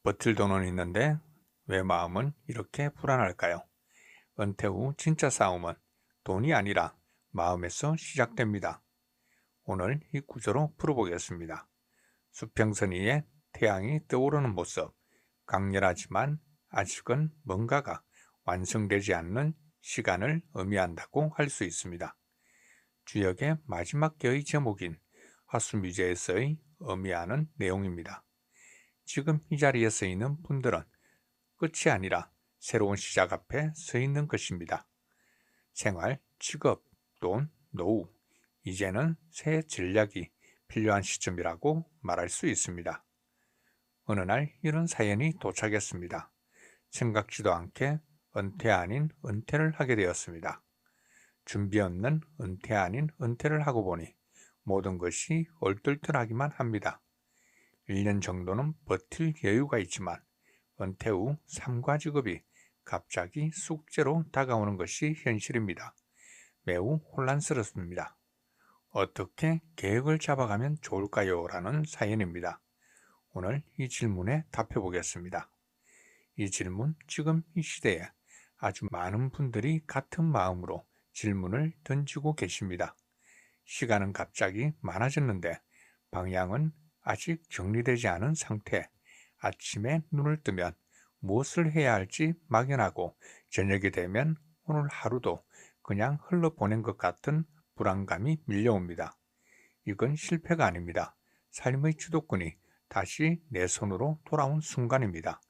버틸 돈은 있는데 왜 마음은 이렇게 불안할까요? 은퇴 후 진짜 싸움은 돈이 아니라 마음에서 시작됩니다. 오늘 이 구조로 풀어보겠습니다. 수평선 위에 태양이 떠오르는 모습, 강렬하지만 아직은 뭔가가 완성되지 않는 시간을 의미한다고 할 수 있습니다. 주역의 마지막 개의 제목인 화수뮤제에서의 의미하는 내용입니다. 지금 이 자리에 서 있는 분들은 끝이 아니라 새로운 시작 앞에 서 있는 것입니다. 생활, 직업, 돈, 노후, 이제는 새 전략이 필요한 시점이라고 말할 수 있습니다. 어느 날 이런 사연이 도착했습니다. 생각지도 않게 은퇴 아닌 은퇴를 하게 되었습니다. 준비 없는 은퇴 아닌 은퇴를 하고 보니 모든 것이 얼떨떨하기만 합니다. 1년 정도는 버틸 여유가 있지만 은퇴 후 삶과 직업이 갑자기 숙제로 다가오는 것이 현실입니다. 매우 혼란스럽습니다. 어떻게 계획을 잡아가면 좋을까요? 라는 사연입니다. 오늘 이 질문에 답해 보겠습니다. 이 질문, 지금 이 시대에 아주 많은 분들이 같은 마음으로 질문을 던지고 계십니다. 시간은 갑자기 많아졌는데 방향은 아직 정리되지 않은 상태. 아침에 눈을 뜨면 무엇을 해야 할지 막연하고 저녁이 되면 오늘 하루도 그냥 흘러보낸 것 같은 불안감이 밀려옵니다. 이건 실패가 아닙니다. 삶의 주도권이 다시 내 손으로 돌아온 순간입니다.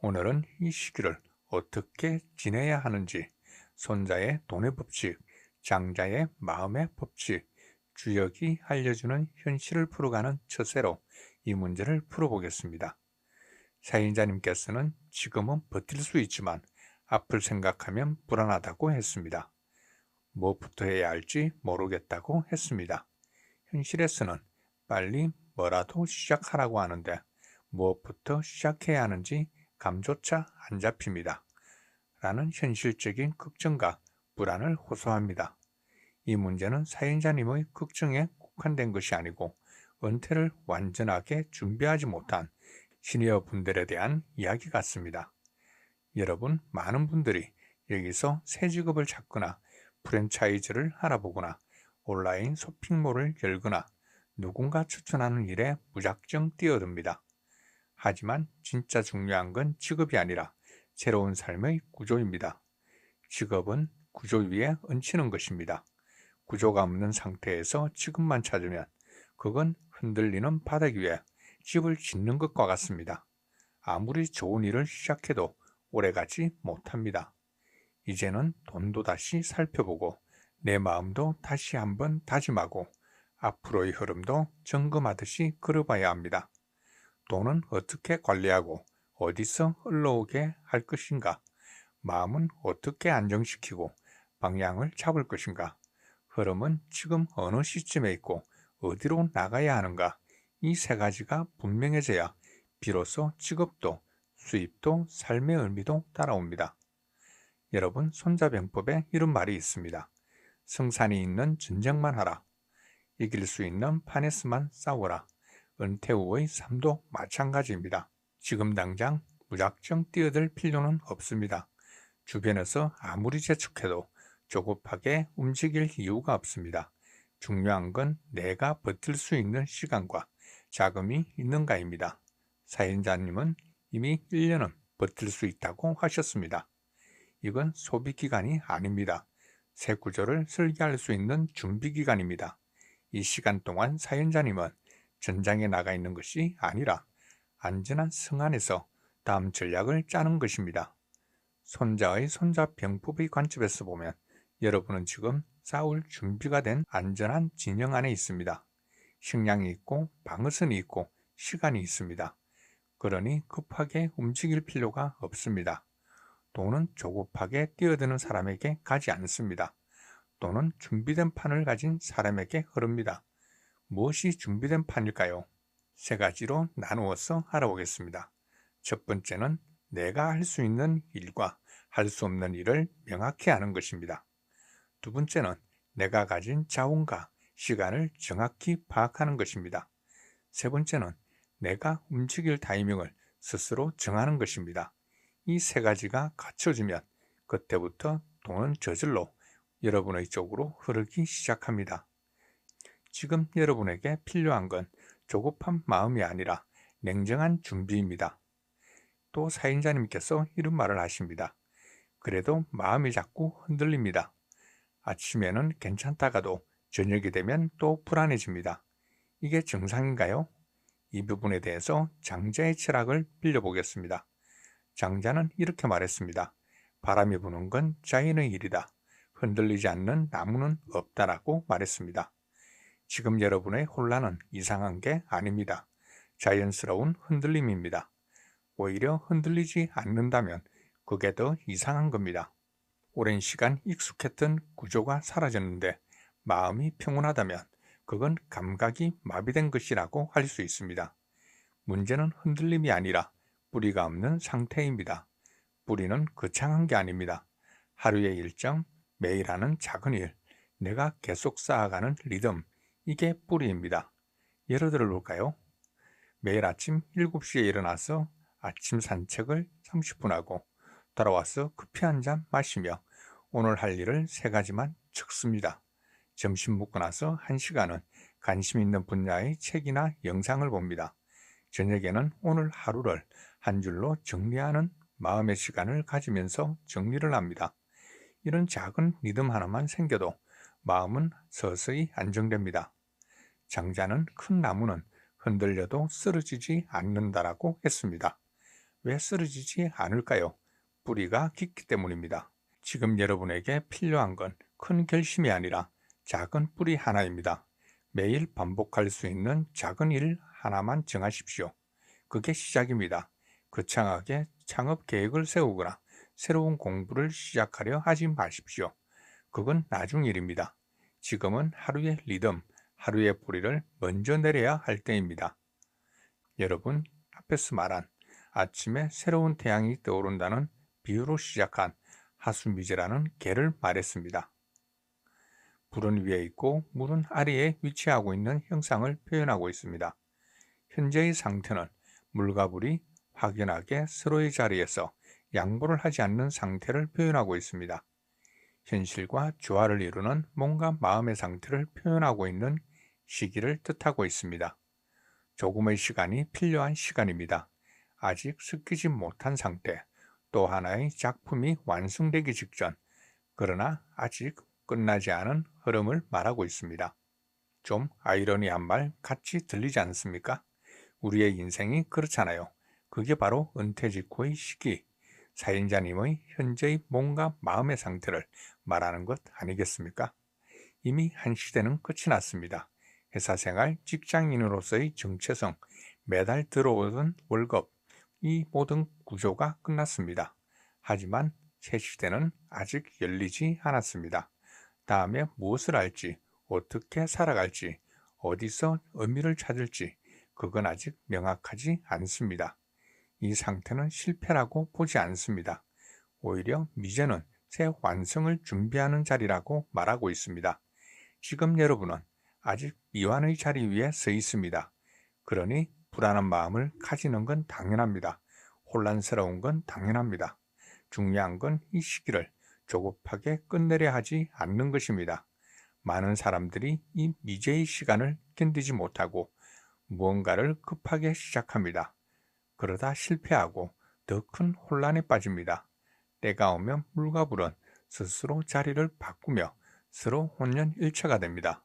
오늘은 이 시기를 어떻게 지내야 하는지, 손자의 돈의 법칙, 장자의 마음의 법칙, 주역이 알려주는 현실을 풀어가는 처세로 이 문제를 풀어보겠습니다. 사연자님께서는 지금은 버틸 수 있지만 앞을 생각하면 불안하다고 했습니다. 무엇부터 해야 할지 모르겠다고 했습니다. 현실에서는 빨리 뭐라도 시작하라고 하는데 무엇부터 시작해야 하는지 감조차 안 잡힙니다. 라는 현실적인 걱정과 불안을 호소합니다. 이 문제는 사연자님의 걱정에 국한된 것이 아니고 은퇴를 완전하게 준비하지 못한 시니어 분들에 대한 이야기 같습니다. 여러분, 많은 분들이 여기서 새 직업을 찾거나 프랜차이즈를 알아보거나 온라인 쇼핑몰을 열거나 누군가 추천하는 일에 무작정 뛰어듭니다. 하지만 진짜 중요한 건 직업이 아니라 새로운 삶의 구조입니다. 직업은 구조 위에 얹히는 것입니다. 구조가 없는 상태에서 직업만 찾으면 그건 흔들리는 바닥 위에 집을 짓는 것과 같습니다. 아무리 좋은 일을 시작해도 오래가지 못합니다. 이제는 돈도 다시 살펴보고 내 마음도 다시 한번 다짐하고 앞으로의 흐름도 점검하듯이 걸어봐야 합니다. 돈은 어떻게 관리하고 어디서 흘러오게 할 것인가? 마음은 어떻게 안정시키고 방향을 잡을 것인가? 흐름은 지금 어느 시점에 있고 어디로 나가야 하는가? 이 세 가지가 분명해져야 비로소 직업도 수입도 삶의 의미도 따라옵니다. 여러분, 손자병법에 이런 말이 있습니다. 성산이 있는 전쟁만 하라. 이길 수 있는 판에서만 싸워라. 은퇴 후의 삶도 마찬가지입니다. 지금 당장 무작정 뛰어들 필요는 없습니다. 주변에서 아무리 재촉해도 조급하게 움직일 이유가 없습니다. 중요한 건 내가 버틸 수 있는 시간과 자금이 있는가입니다. 사연자님은 이미 1년은 버틸 수 있다고 하셨습니다. 이건 소비기간이 아닙니다. 새 구조를 설계할 수 있는 준비기간입니다. 이 시간 동안 사연자님은 전장에 나가 있는 것이 아니라 안전한 성 안에서 다음 전략을 짜는 것입니다. 손자의 손자병법의 관점에서 보면 여러분은 지금 싸울 준비가 된 안전한 진영 안에 있습니다. 식량이 있고 방어선이 있고 시간이 있습니다. 그러니 급하게 움직일 필요가 없습니다. 돈은 조급하게 뛰어드는 사람에게 가지 않습니다. 돈은 준비된 판을 가진 사람에게 흐릅니다. 무엇이 준비된 판일까요? 세 가지로 나누어서 알아보겠습니다. 첫 번째는 내가 할 수 있는 일과 할 수 없는 일을 명확히 아는 것입니다. 두 번째는 내가 가진 자원과 시간을 정확히 파악하는 것입니다. 세 번째는 내가 움직일 타이밍을 스스로 정하는 것입니다. 이 세 가지가 갖춰지면 그때부터 돈은 저절로 여러분의 쪽으로 흐르기 시작합니다. 지금 여러분에게 필요한 건 조급한 마음이 아니라 냉정한 준비입니다. 또 사연자님께서 이런 말을 하십니다. 그래도 마음이 자꾸 흔들립니다. 아침에는 괜찮다가도 저녁이 되면 또 불안해집니다. 이게 정상인가요? 이 부분에 대해서 장자의 철학을 빌려보겠습니다. 장자는 이렇게 말했습니다. 바람이 부는 건 자연의 일이다. 흔들리지 않는 나무는 없다라고 말했습니다. 지금 여러분의 혼란은 이상한 게 아닙니다. 자연스러운 흔들림입니다. 오히려 흔들리지 않는다면 그게 더 이상한 겁니다. 오랜 시간 익숙했던 구조가 사라졌는데 마음이 평온하다면 그건 감각이 마비된 것이라고 할 수 있습니다. 문제는 흔들림이 아니라 뿌리가 없는 상태입니다. 뿌리는 거창한 게 아닙니다. 하루의 일정, 매일 하는 작은 일, 내가 계속 쌓아가는 리듬, 이게 뿌리입니다. 예를 들어 볼까요? 매일 아침 7시에 일어나서 아침 산책을 30분 하고 돌아와서 커피 한 잔 마시며 오늘 할 일을 3가지만 적습니다. 점심 먹고 나서 1시간은 관심 있는 분야의 책이나 영상을 봅니다. 저녁에는 오늘 하루를 한 줄로 정리하는 마음의 시간을 가지면서 정리를 합니다. 이런 작은 리듬 하나만 생겨도 마음은 서서히 안정됩니다. 장자는 큰 나무는 흔들려도 쓰러지지 않는다라고 했습니다. 왜 쓰러지지 않을까요? 뿌리가 깊기 때문입니다. 지금 여러분에게 필요한 건 큰 결심이 아니라 작은 뿌리 하나입니다. 매일 반복할 수 있는 작은 일 하나만 정하십시오. 그게 시작입니다. 거창하게 창업 계획을 세우거나 새로운 공부를 시작하려 하지 마십시오. 그건 나중 일입니다. 지금은 하루의 리듬, 하루의 뿌리를 먼저 내려야 할 때입니다. 여러분, 앞에서 말한 아침에 새로운 태양이 떠오른다는 비유로 시작한 하수미제라는 개를 말했습니다. 불은 위에 있고 물은 아래에 위치하고 있는 형상을 표현하고 있습니다. 현재의 상태는 물과 불이 확연하게 서로의 자리에서 양보를 하지 않는 상태를 표현하고 있습니다. 현실과 조화를 이루는 몸과 마음의 상태를 표현하고 있는 시기를 뜻하고 있습니다. 조금의 시간이 필요한 시간입니다. 아직 섞이지 못한 상태, 또 하나의 작품이 완성되기 직전, 그러나 아직 끝나지 않은 흐름을 말하고 있습니다. 좀 아이러니한 말 같이 들리지 않습니까? 우리의 인생이 그렇잖아요. 그게 바로 은퇴 직후의 시기, 사연자님의 현재의 몸과 마음의 상태를 말하는 것 아니겠습니까? 이미 한 시대는 끝이 났습니다. 회사 생활, 직장인으로서의 정체성, 매달 들어오던 월급, 이 모든 구조가 끝났습니다. 하지만 새 시대는 아직 열리지 않았습니다. 다음에 무엇을 할지, 어떻게 살아갈지, 어디서 의미를 찾을지, 그건 아직 명확하지 않습니다. 이 상태는 실패라고 보지 않습니다. 오히려 미제는 새 완성을 준비하는 자리라고 말하고 있습니다. 지금 여러분은 아직 미완의 자리 위에 서 있습니다. 그러니 불안한 마음을 가지는 건 당연합니다. 혼란스러운 건 당연합니다. 중요한 건 이 시기를 조급하게 끝내려 하지 않는 것입니다. 많은 사람들이 이 미제의 시간을 견디지 못하고 무언가를 급하게 시작합니다. 그러다 실패하고 더 큰 혼란에 빠집니다. 때가 오면 물과 불은 스스로 자리를 바꾸며 서로 혼연일체가 됩니다.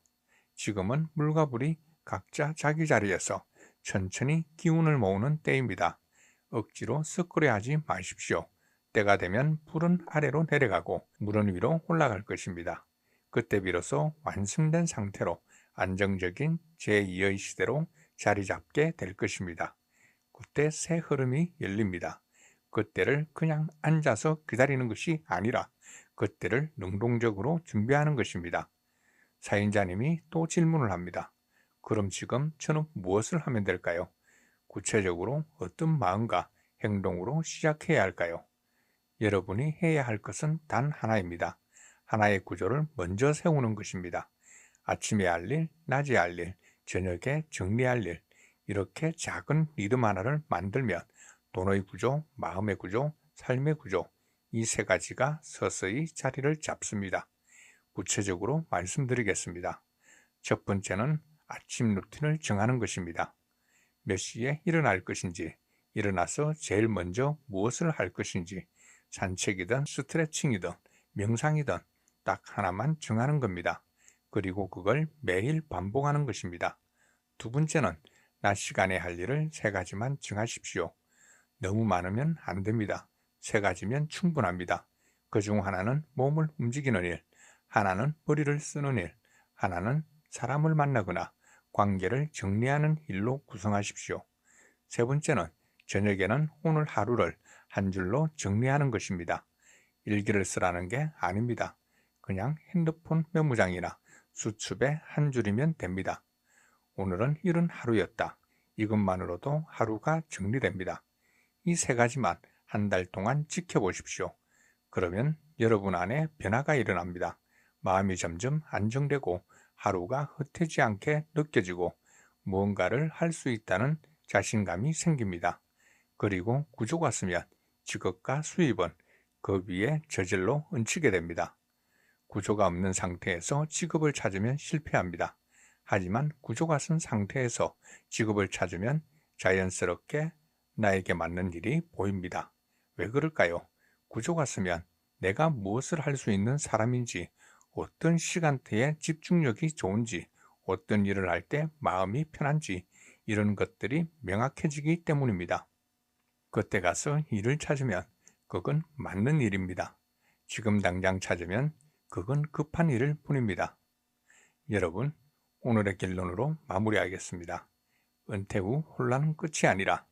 지금은 물과 불이 각자 자기 자리에서 천천히 기운을 모으는 때입니다. 억지로 섞으려 하지 마십시오. 때가 되면 불은 아래로 내려가고 물은 위로 올라갈 것입니다. 그때 비로소 완성된 상태로 안정적인 제2의 시대로 자리 잡게 될 것입니다. 그때 새 흐름이 열립니다. 그때를 그냥 앉아서 기다리는 것이 아니라 그때를 능동적으로 준비하는 것입니다. 사연자님이 또 질문을 합니다. 그럼 지금 저는 무엇을 하면 될까요? 구체적으로 어떤 마음과 행동으로 시작해야 할까요? 여러분이 해야 할 것은 단 하나입니다. 하나의 구조를 먼저 세우는 것입니다. 아침에 할 일, 낮에 할 일, 저녁에 정리할 일, 이렇게 작은 리듬 하나를 만들면 돈의 구조, 마음의 구조, 삶의 구조, 이 세 가지가 서서히 자리를 잡습니다. 구체적으로 말씀드리겠습니다. 첫 번째는 아침 루틴을 정하는 것입니다. 몇 시에 일어날 것인지, 일어나서 제일 먼저 무엇을 할 것인지, 산책이든 스트레칭이든 명상이든 딱 하나만 정하는 겁니다. 그리고 그걸 매일 반복하는 것입니다. 두 번째는 낮 시간에 할 일을 세 가지만 정하십시오. 너무 많으면 안 됩니다. 세 가지면 충분합니다. 그중 하나는 몸을 움직이는 일, 하나는 머리를 쓰는 일, 하나는 사람을 만나거나 관계를 정리하는 일로 구성하십시오. 세 번째는 저녁에는 오늘 하루를 한 줄로 정리하는 것입니다. 일기를 쓰라는 게 아닙니다. 그냥 핸드폰 메모장이나 수첩에 한 줄이면 됩니다. 오늘은 이런 하루였다. 이것만으로도 하루가 정리됩니다. 이 세 가지만 한 달 동안 지켜보십시오. 그러면 여러분 안에 변화가 일어납니다. 마음이 점점 안정되고 하루가 흩어지지 않게 느껴지고 무언가를 할 수 있다는 자신감이 생깁니다. 그리고 구조가 쓰면 직업과 수입은 그 위에 저절로 얹히게 됩니다. 구조가 없는 상태에서 직업을 찾으면 실패합니다. 하지만 구조가 쓴 상태에서 직업을 찾으면 자연스럽게 나에게 맞는 일이 보입니다. 왜 그럴까요? 구조가 쓰면 내가 무엇을 할 수 있는 사람인지, 어떤 시간대에 집중력이 좋은지, 어떤 일을 할 때 마음이 편한지 이런 것들이 명확해지기 때문입니다. 그때 가서 일을 찾으면 그건 맞는 일입니다. 지금 당장 찾으면 그건 급한 일일 뿐입니다. 여러분, 오늘의 결론으로 마무리하겠습니다. 은퇴 후 혼란은 끝이 아니라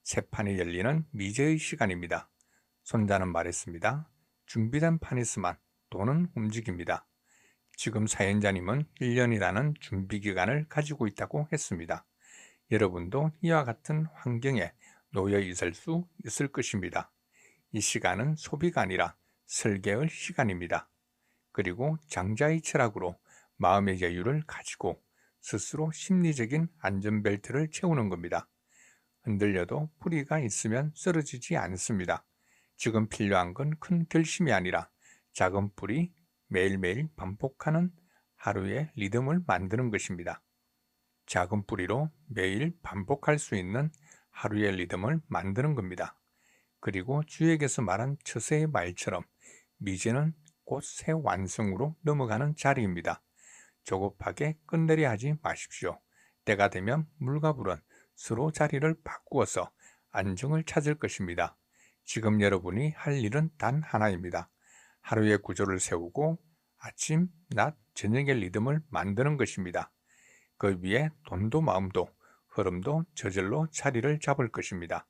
새 판이 열리는 미제의 시간입니다. 손자는 말했습니다. 준비된 판 있으면 돈은 움직입니다. 지금 사연자님은 1년이라는 준비 기간을 가지고 있다고 했습니다. 여러분도 이와 같은 환경에 놓여 있을 수 있을 것입니다. 이 시간은 소비가 아니라 설계의 시간입니다. 그리고 장자의 철학으로 마음의 여유를 가지고 스스로 심리적인 안전벨트를 채우는 겁니다. 흔들려도 뿌리가 있으면 쓰러지지 않습니다. 지금 필요한 건 큰 결심이 아니라 작은 뿌리, 매일매일 반복하는 하루의 리듬을 만드는 것입니다. 작은 뿌리로 매일 반복할 수 있는 하루의 리듬을 만드는 겁니다. 그리고 주역에서 말한 처세의 말처럼 미제는 곧 새 완성으로 넘어가는 자리입니다. 조급하게 끝내려 하지 마십시오. 때가 되면 물과 불은 서로 자리를 바꾸어서 안정을 찾을 것입니다. 지금 여러분이 할 일은 단 하나입니다. 하루의 구조를 세우고 아침, 낮, 저녁의 리듬을 만드는 것입니다. 그 위에 돈도 마음도 흐름도 저절로 자리를 잡을 것입니다.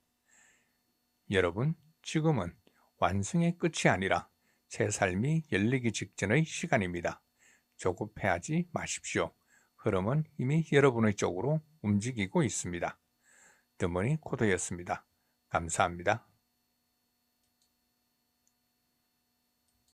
여러분, 지금은 완성의 끝이 아니라 새 삶이 열리기 직전의 시간입니다. 조급해하지 마십시오. 흐름은 이미 여러분의 쪽으로 움직이고 있습니다. 드머니 코드였습니다. 감사합니다.